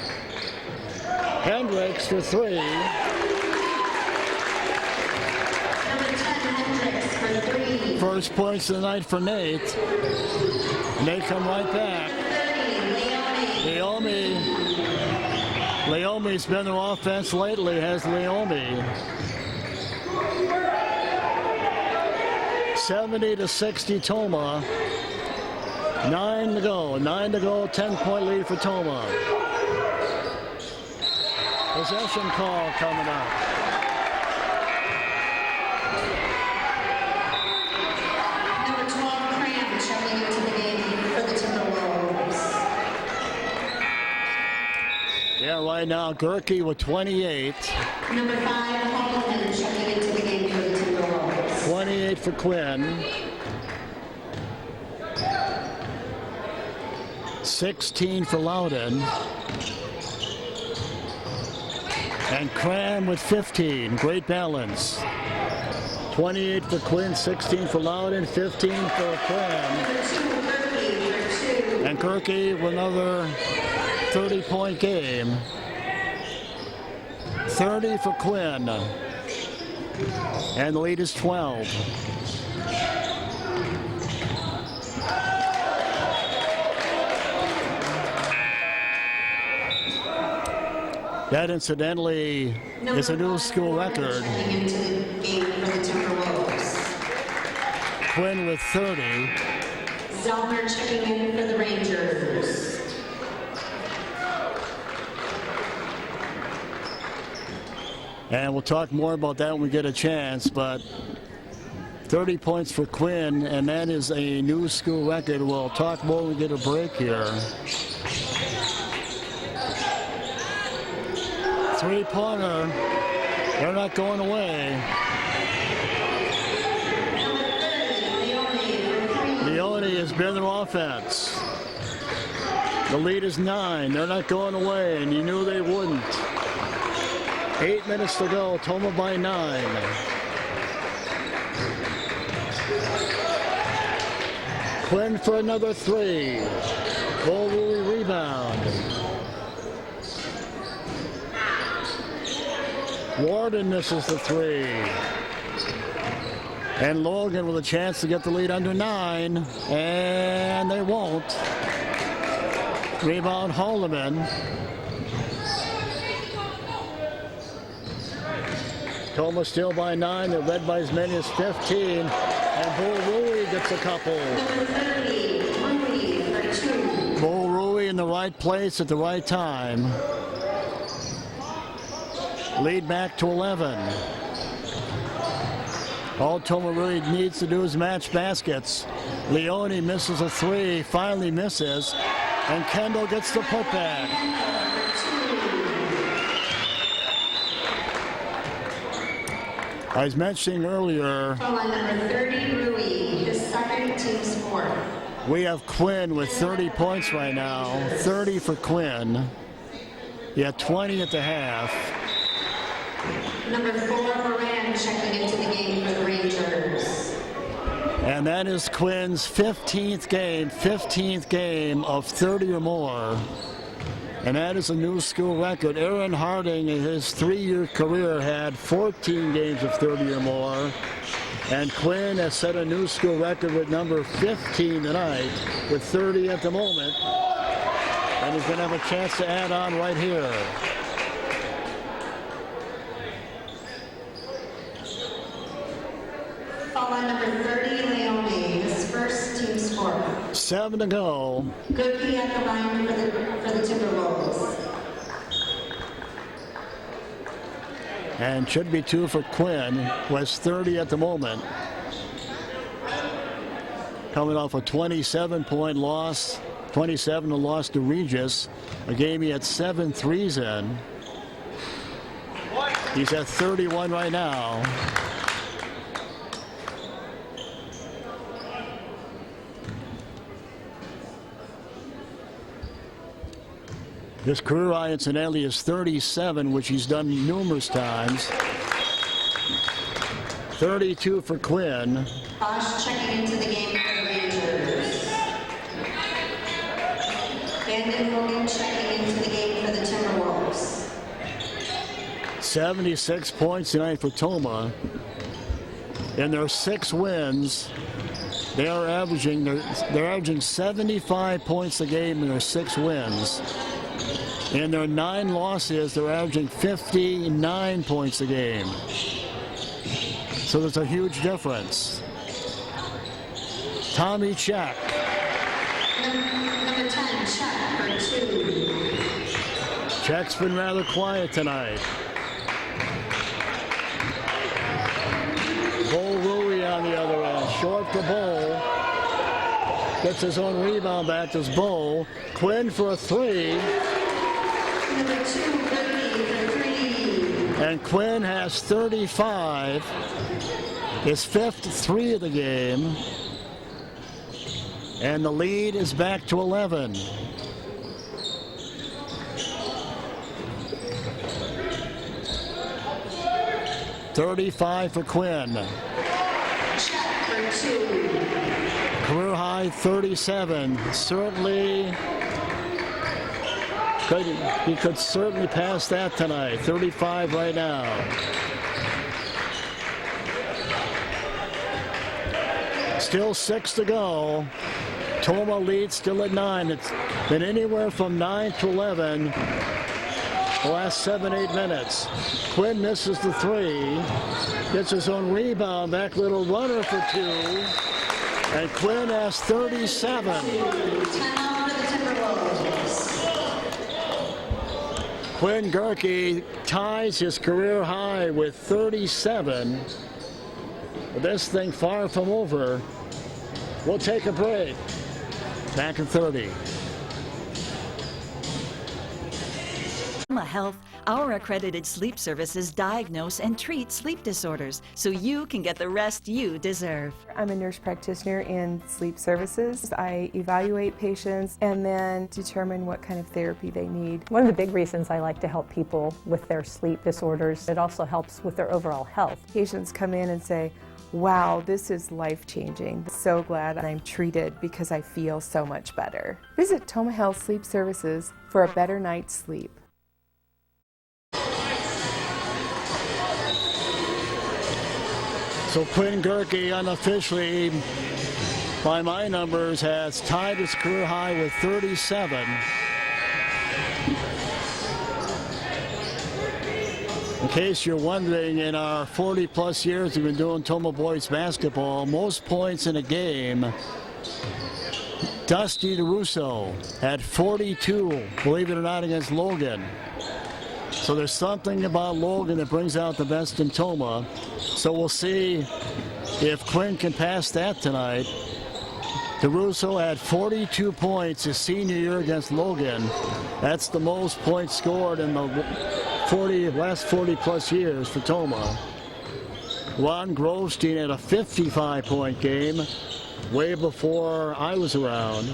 Hendricks for 3. Number 10, Hendricks for 3. First points of the night for Nate. And they come right back. 30, Leomi's been their offense lately, has Leomi. 70-60 Tomah. 9 to go, 10-point lead for Tomah. Possession call coming up. Number 12, Cram, checking into the game for the Timberwolves. Yeah, right now, Gerke with 28. Number 5, Logan, checking into the game for the Timberwolves. 28 for Quinn. 16 for Loudon. And Cram with 15. Great balance. 28 for Quinn, 16 for Loudon, 15 for Cram. Number 2, Gerke for 2. And Gerke with another 30-point game. 30 for Quinn. And the lead is 12. That incidentally is a new school record. Checking into the game for the Timberwolves. Quinn with 30. Zellner checking in for the Rangers. And we'll talk more about that when we get a chance, but 30 points for Quinn, and that is a new school record. We'll talk more when we get a break here. Three-pointer. They're not going away. Leone has been their offense. The lead is 9. They're not going away, and you knew they wouldn't. 8 minutes to go. Tomah by 9. Quinn for another 3. Bolrui rebound. Warden misses the 3. And Logan with a chance to get the lead under 9. And they won't. Rebound Holloman. Tomah still by 9. They're led by as many as 15. And Bolrui gets a couple. Number 30, Rui for 2. Bolrui in the right place at the right time. Lead back to 11. All Tomah really needs to do is match baskets. Leone misses a 3, finally misses, and Kendall gets the putback. I was mentioning earlier, Foul on number 30, Rui, his second, team sport. we have Quinn with 30 points right now, 30 for Quinn. He had 20 at the half. Number 4, Moran checking into the game for the Rangers. And that is Quinn's 15th game of 30 or more. And that is a new school record. Aaron Harding in his 3-year career had 14 games of 30 or more. And Quinn has set a new school record with number 15 tonight with 30 at the moment. And he's going to have a chance to add on right here. Foul on number 30, Leone, his first, team sport. 7 to go. Gerke at the line for the Timberwolves. And should be 2 for Quinn, who has 30 at the moment. Coming off a 27-point loss, 27 loss to Regis, a game he had 7 threes in. He's at 31 right now. His career high, incidentally, is 37, which he's done numerous times. 32 for Quinn. Bosch checking into the game for the Rangers. Logan checking into the game for the Timberwolves. 76 points tonight for Tomah. In their 6 wins, they're averaging 75 points a game in their 6 wins. In their 9 losses, they're averaging 59 points a game. So there's a huge difference. Tommy check. Number 10, check for 2. Check's been rather quiet tonight. On the other end, short for Bowl. Gets his own rebound back to Bowl. Quinn for a 3. Number 2, Gerke for 3. And Quinn has 35. His 5th 3 of the game. And the lead is back to 11. $35 for Quinn. Career high 37. Certainly, he could certainly pass that tonight. 35 right now. Still 6 to go. Tomah leads still at 9. It's been anywhere from 9 to 11 the last 7-8 minutes. Quinn misses the 3. Gets his own rebound back, little runner for 2. And Quinn has 37. Quinn Gerke ties his career high with 37. But this thing far from over. We'll take a break. Back at 30. Tomah Health, our accredited sleep services diagnose and treat sleep disorders so you can get the rest you deserve. I'm a nurse practitioner in sleep services. I evaluate patients and then determine what kind of therapy they need. One of the big reasons I like to help people with their sleep disorders, it also helps with their overall health. Patients come in and say, wow, this is life-changing. So glad I'm treated because I feel so much better. Visit Tomah Health Sleep Services for a better night's sleep. So Quinn Gerke unofficially, by my numbers, has tied his career high with 37. In case you're wondering, in our 40-plus years we've been doing Tomah boys basketball, most points in a game, Dusty DeRusso had 42, believe it or not, against Logan. So there's something about Logan that brings out the best in Tomah. So we'll see if Quinn can pass that tonight. DeRusso had 42 points his senior year against Logan. That's the most points scored in the last 40-plus years for Tomah. Ron Grovestein had a 55-point game way before I was around.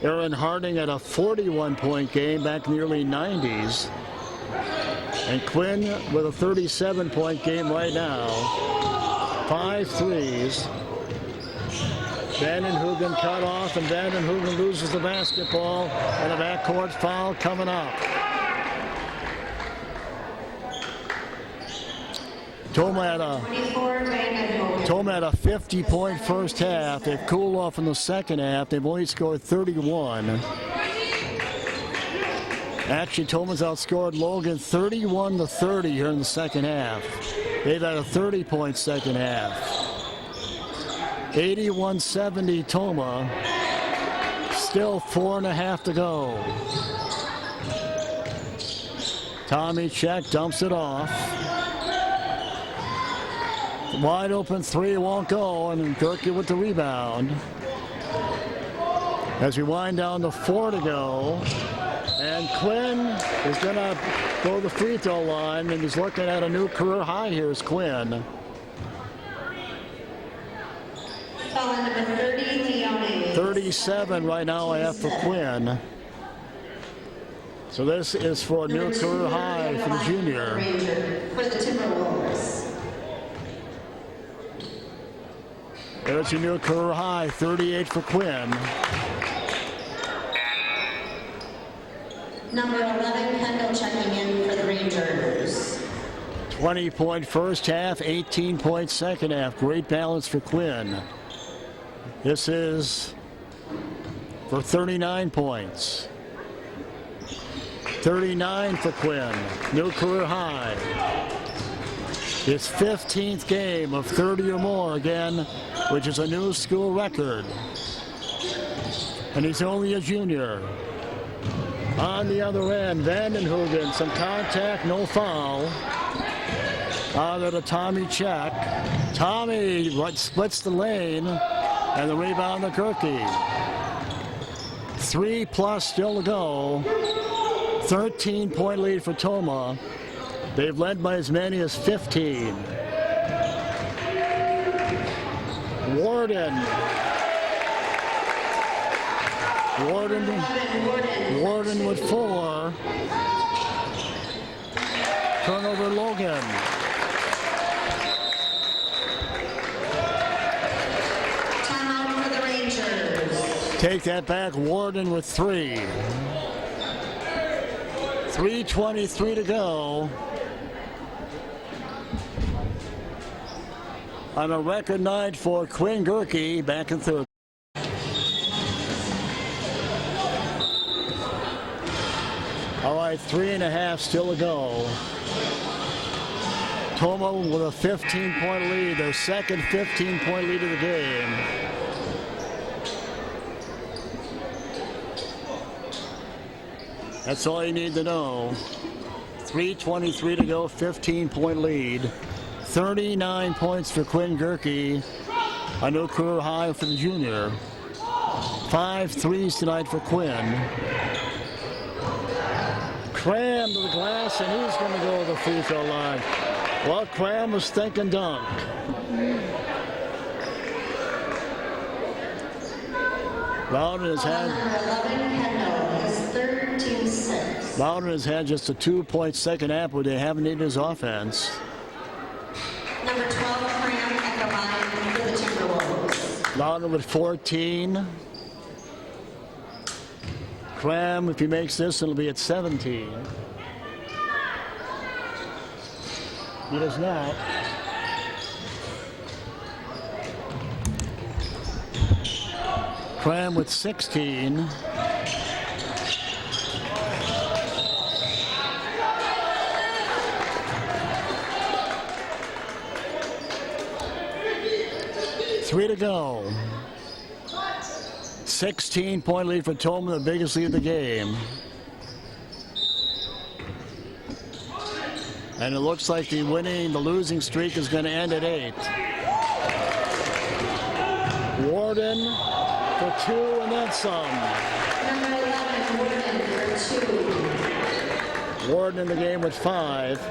Aaron Harding had a 41-point game back in the early 90s. And Quinn with a 37-point game right now. 5 threes. Vandenhoogen cut off, and Vandenhoogen loses the basketball, and a backcourt foul coming up. Tomah had a 50-point first half. They've cooled off in the second half. They've only scored 31. Actually, Tomah's outscored Logan 31-30 here in the second half. They've had a 30-point second half. 81-70 Tomah. Still 4.5 to go. Tommy check, dumps it off. Wide open 3 won't go, and Gerke with the rebound. As we wind down to 4 to go. And Quinn is going to go to the free throw line, and he's looking at a new career high here is Quinn. Foul number 30, Leone. 37 right now I have for Quinn. So this is for a new career high for the junior. For the Timberwolves. There's your new career high, 38 for Quinn. Number 11, Kendall checking in for the Rangers. 20-point first half, 18-point second half. Great balance for Quinn. This is for 39 points. 39 for Quinn, new career high. His 15th game of 30 or more again, which is a new school record. And he's only a junior. On the other end, Vandenhoeven, some contact, no foul. Out of the Tommy check. Tommy splits the lane, and the rebound to Gerke. 3+ still to go. 13-point lead for Tomah. They've led by as many as 15. Warden with 4. Turnover Logan. Timeout for the Rangers. Take that back, Warden with 3. 3:23 to go. On a record night for Quinn Gerke, back in third. All right, 3.5 still to go. Tomah with a 15-point lead, their second 15-point lead of the game. That's all you need to know. 3:23 to go, 15-point lead. 39 points for Quinn Gerke, a new career high for the junior. 5 threes tonight for Quinn. Cram to the glass, and he's going to go to the free throw line. Well, Cram was thinking dunk. Loudon has had. Loudon has had just a 2-point second half where they haven't needed his offense. Number 12, Cram at the line for the Timberwolves. Loudon with 14. Cram, if he makes this, it'll be at 17. He does not. Cram with 16. Three to go. 16-point lead for Tomah, the biggest lead of the game. And it looks like the losing streak is going to end at 8. Warden for 2 and then some. Number 11, Warden for 2. Warden in the game with 5.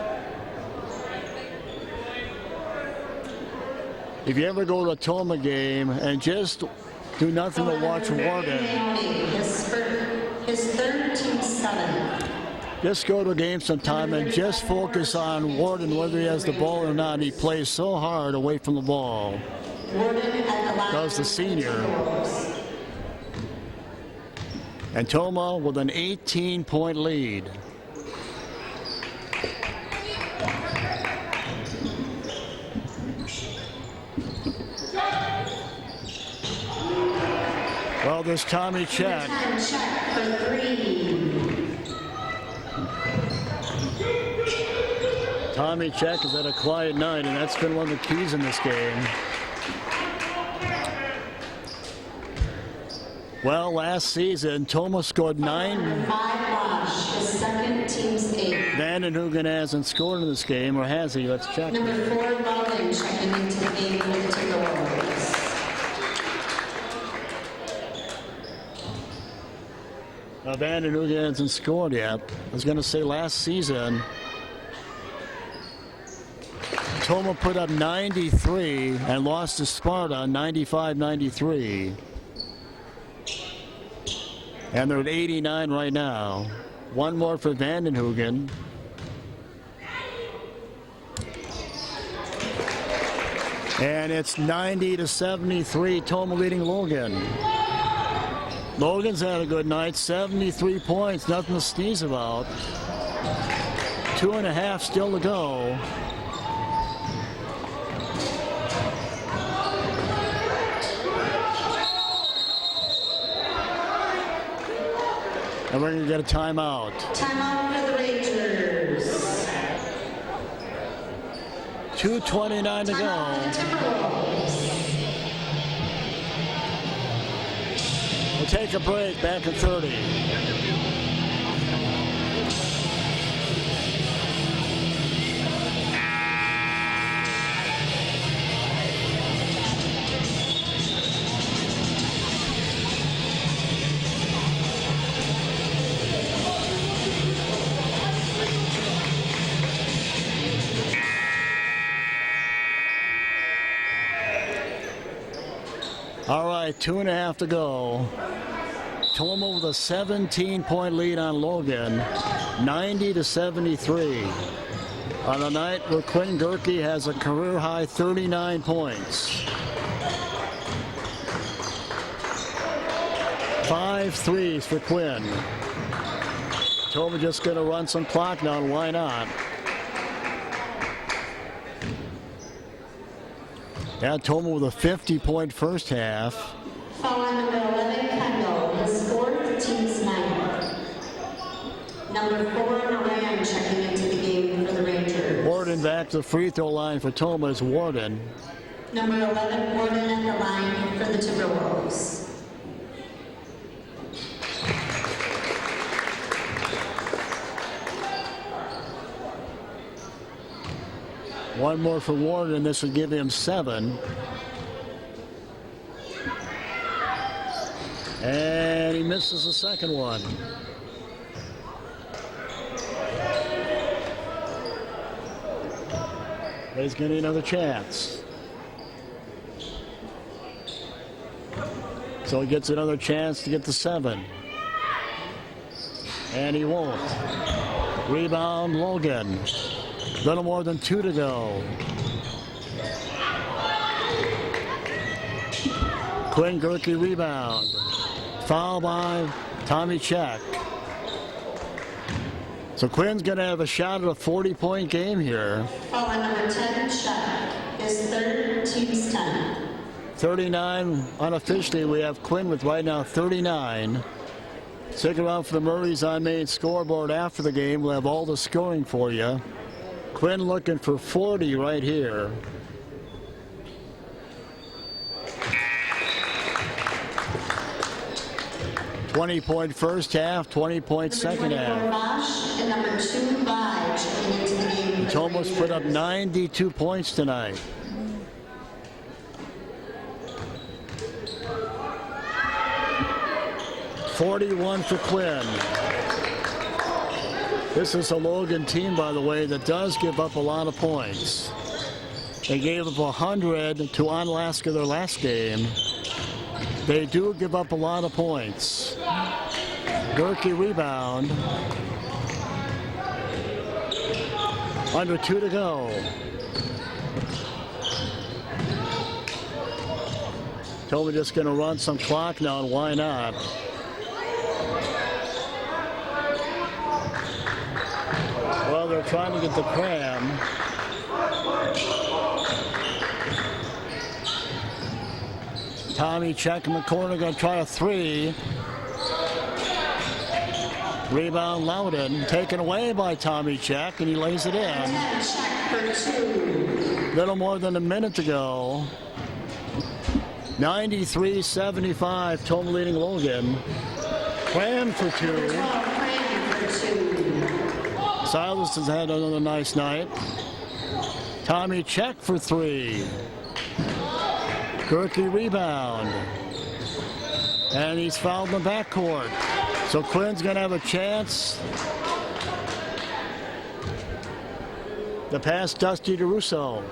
If you ever go to a Tomah game and just do nothing but watch Warden. His third team 7. Just go to a game sometime and just focus on Warden, whether he has the ball or not. He plays so hard away from the ball. Does the senior. And Tomah with an 18-point lead. Well, there's Tommy check. Tommy check has had a quiet night, and that's been one of the keys in this game. Well, last season, Tomah scored 9. 5 his second team's 8. Vandenhoeven hasn't scored in this game, or has he? Let's check. Number 4, Logan checking into the game for the Timberwolves. Vandenhoeven hasn't scored yet. I was going to say last season, Tomah put up 93 and lost to Sparta 95-93. And they're at 89 right now. One more for Vandenhoogen. And it's 90-73, Tomah leading Logan. Logan's had a good night, 73 points, nothing to sneeze about. 2.5 still to go. And we're going to get a timeout. Timeout for the Rangers. 2:29 to go. Timberwolves. We'll take a break, back at 30. All right, 2.5 to go. Tomah with a 17-point lead on Logan, 90-73. On a night where Quinn Gerke has a career-high 39 points. 5 threes for Quinn. Tomah just going to run some clock now, and why not? Yeah, Tomah with a 50-point first half. Foul on number 11, Kendall, his fourth, team's ninth. Number 4, Moran checking into the game for the Rangers. Warden back to the free throw line for Tomah is Warden. Number 11, Warden at the line for the Timberwolves. One more for Warden. This would give him 7. And he misses the second one. But he's getting another chance. So he gets another chance to get to 7. And he won't. Rebound, Logan. Little more than 2 to go. Quinn Gerke rebound. Foul by Tommy Check. So Quinn's going to have a shot at a 40-point game here. Foul on number 10, Check, his third, team's 10. 39 unofficially. We have Quinn with right now 39. Stick around for the Murray's on main scoreboard after the game. We'll have all the scoring for you. Quinn looking for 40 right here. $20-point first half, 20-point second half. Bosch and number 2, Vaj checking into the game. Tomah's put up 92 points tonight. $41 for Quinn. This is a Logan team, by the way, that does give up a lot of points. They gave up 100 to Onalaska their last game. They do give up a lot of points. Gerke rebound. Under 2 to go. Tomah just going to run some clock now, and why not? Well, they're trying to get the cram. Tommy Check in the corner, going to try a 3. Rebound Loudon, taken away by Tommy Check, and he lays it in. Check for 2. Little more than a minute to go. 93-75, Tomah leading Logan. Cram for 2. Silas has had another nice night. Tommy Check for 3. Gerke rebound. And he's fouled in the backcourt. So Quinn's going to have a chance. The pass Dusty DeRusso.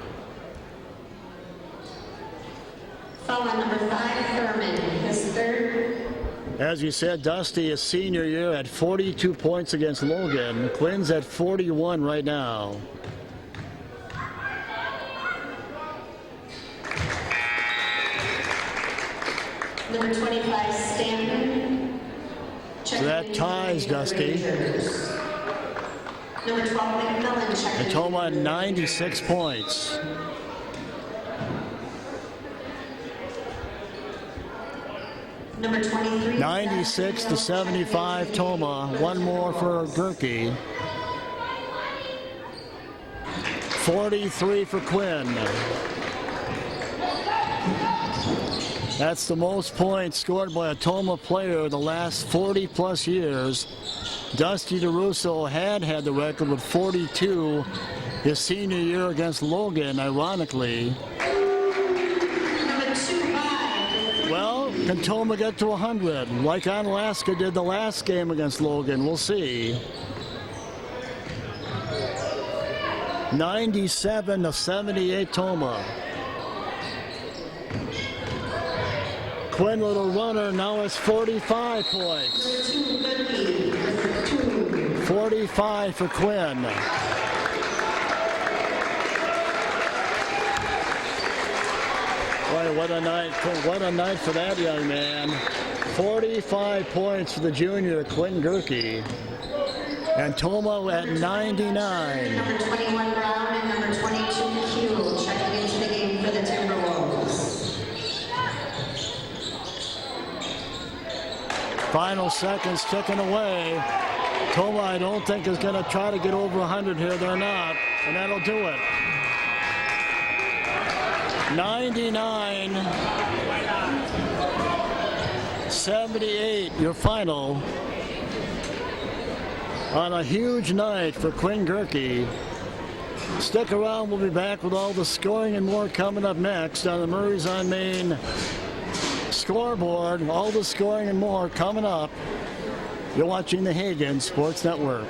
Foul on number 5, Furman, his third. As you said, Dusty, his senior year, had 42 points against Logan. Quinn's at 41 right now. Number 25, Stanton. So that ties Dusty. Number 12, McMillan. Checking in. Tomah 96 points. Number 23. 96 to 75 Tomah. One more for Gerke. 43 for Quinn. That's the most points scored by a Tomah player the last 40 plus years. Dusty DeRusso had the record with 42 his senior year against Logan, ironically. Number 25. Well, can Tomah get to 100 like Onalaska did the last game against Logan? We'll see. 97 to 78 Tomah. Quinn, little runner, now has 45 points. 45 for Quinn. Boy, what a night for that young man. 45 points for the junior, Quinn Gerke. And Tomah at 99. Number 21, Brown, and number 22, Kuehl, checking into the game for the Timberwolves. Final seconds ticking away. Tomah, I don't think, is going to try to get over 100 here. They're not, and that'll do it. 99-78, your final. On a huge night for Quinn Gerke. Stick around, we'll be back with all the scoring and more coming up next on the Murray's on Main scoreboard. All the scoring and more coming up. You're watching the Hagen Sports Network.